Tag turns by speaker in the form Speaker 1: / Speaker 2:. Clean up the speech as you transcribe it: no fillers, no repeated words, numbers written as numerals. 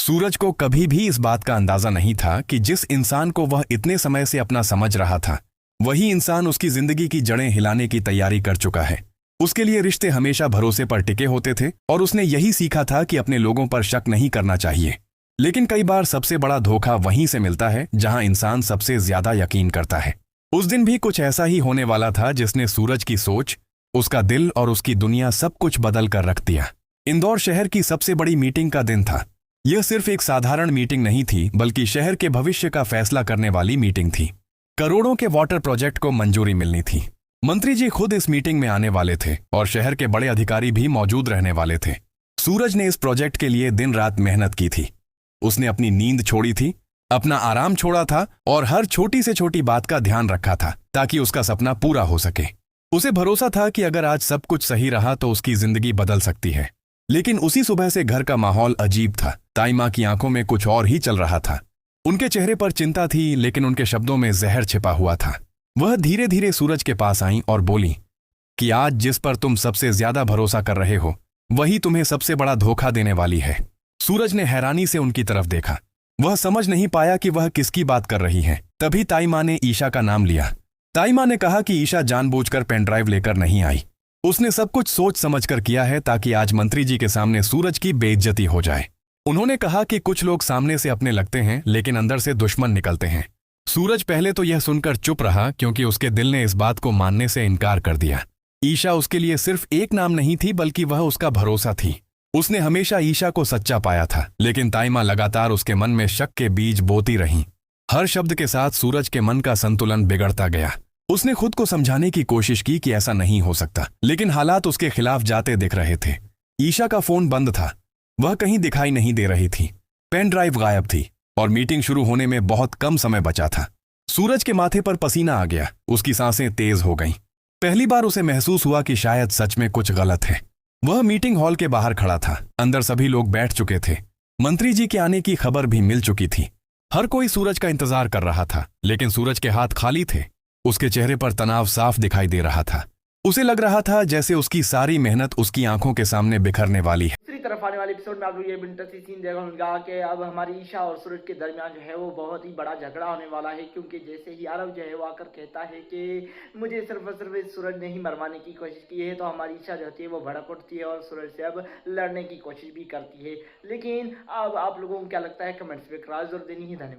Speaker 1: सूरज को कभी भी इस बात का अंदाजा नहीं था कि जिस इंसान को वह इतने समय से अपना समझ रहा था, वही इंसान उसकी जिंदगी की जड़ें हिलाने की तैयारी कर चुका है। उसके लिए रिश्ते हमेशा भरोसे पर टिके होते थे और उसने यही सीखा था कि अपने लोगों पर शक नहीं करना चाहिए। लेकिन कई बार सबसे बड़ा धोखा वहीं से मिलता है जहां इंसान सबसे ज्यादा यकीन करता है। उस दिन भी कुछ ऐसा ही होने वाला था जिसने सूरज की सोच, उसका दिल और उसकी दुनिया सब कुछ बदल कर रख दिया। इंदौर शहर की सबसे बड़ी मीटिंग का दिन था। यह सिर्फ एक साधारण मीटिंग नहीं थी, बल्कि शहर के भविष्य का फैसला करने वाली मीटिंग थी। करोड़ों के वाटर प्रोजेक्ट को मंजूरी मिलनी थी। मंत्री जी खुद इस मीटिंग में आने वाले थे और शहर के बड़े अधिकारी भी मौजूद रहने वाले थे। सूरज ने इस प्रोजेक्ट के लिए दिन रात मेहनत की थी। उसने अपनी नींद छोड़ी थी, अपना आराम छोड़ा था और हर छोटी से छोटी बात का ध्यान रखा था ताकि उसका सपना पूरा हो सके। उसे भरोसा था कि अगर आज सब कुछ सही रहा तो उसकी जिंदगी बदल सकती है। लेकिन उसी सुबह से घर का माहौल अजीब था। ताई माँ की आंखों में कुछ और ही चल रहा था। उनके चेहरे पर चिंता थी, लेकिन उनके शब्दों में जहर छिपा हुआ था। वह धीरे धीरे सूरज के पास आईं और बोली कि आज जिस पर तुम सबसे ज्यादा भरोसा कर रहे हो, वही तुम्हें सबसे बड़ा धोखा देने वाली है। सूरज ने हैरानी से उनकी तरफ देखा। वह समझ नहीं पाया कि वह किसकी बात कर रही हैं। तभी ताई माँ ने ईशा का नाम लिया। ताई माँ ने कहा कि ईशा जानबूझकर पेन ड्राइव लेकर नहीं आई। उसने सब कुछ सोच समझकर किया है ताकि आज मंत्री जी के सामने सूरज की बेइज्जती हो जाए। उन्होंने कहा कि कुछ लोग सामने से अपने लगते हैं, लेकिन अंदर से दुश्मन निकलते हैं। सूरज पहले तो यह सुनकर चुप रहा, क्योंकि उसके दिल ने इस बात को मानने से इनकार कर दिया। ईशा उसके लिए सिर्फ एक नाम नहीं थी, बल्कि वह उसका भरोसा थी। उसने हमेशा ईशा को सच्चा पाया था, लेकिन ताई माँ लगातार उसके मन में शक के बीज बोती रहीं। हर शब्द के साथ सूरज के मन का संतुलन बिगड़ता गया। उसने खुद को समझाने की कोशिश की कि ऐसा नहीं हो सकता, लेकिन हालात उसके खिलाफ जाते दिख रहे थे। ईशा का फोन बंद था, वह कहीं दिखाई नहीं दे रही थी। पेन ड्राइव गायब थी और मीटिंग शुरू होने में बहुत कम समय बचा था। सूरज के माथे पर पसीना आ गया, उसकी सांसें तेज हो गईं। पहली बार उसे महसूस हुआ कि शायद सच में कुछ गलत है। वह मीटिंग हॉल के बाहर खड़ा था। अंदर सभी लोग बैठ चुके थे। मंत्री जी के आने की खबर भी मिल चुकी थी। हर कोई सूरज का इंतजार कर रहा था, लेकिन सूरज के हाथ खाली थे। उसके चेहरे पर तनाव साफ दिखाई दे रहा था। उसे लग रहा था जैसे उसकी सारी मेहनत उसकी आंखों के सामने बिखरने वाली है।
Speaker 2: दूसरी तरफ आने वाले एपिसोड में आप लोग ये इंटरेस्टिंग सीन देखा होगा कि अब हमारी ईशा और सूरज के दरमियान जो है वो बहुत ही बड़ा झगड़ा होने वाला है, क्योंकि जैसे ही आरव जो है वो आकर कहता है कि मुझे सिर्फ और सिर्फ सूरज ने ही मरवाने की कोशिश की है, तो हमारी ईशा जो होती है वो भड़क उठती है और सूरज से अब लड़ने की कोशिश भी करती है। लेकिन अब आप लोगों को क्या लगता है, कमेंट्स में राय जरूर देनी है। धन्यवाद।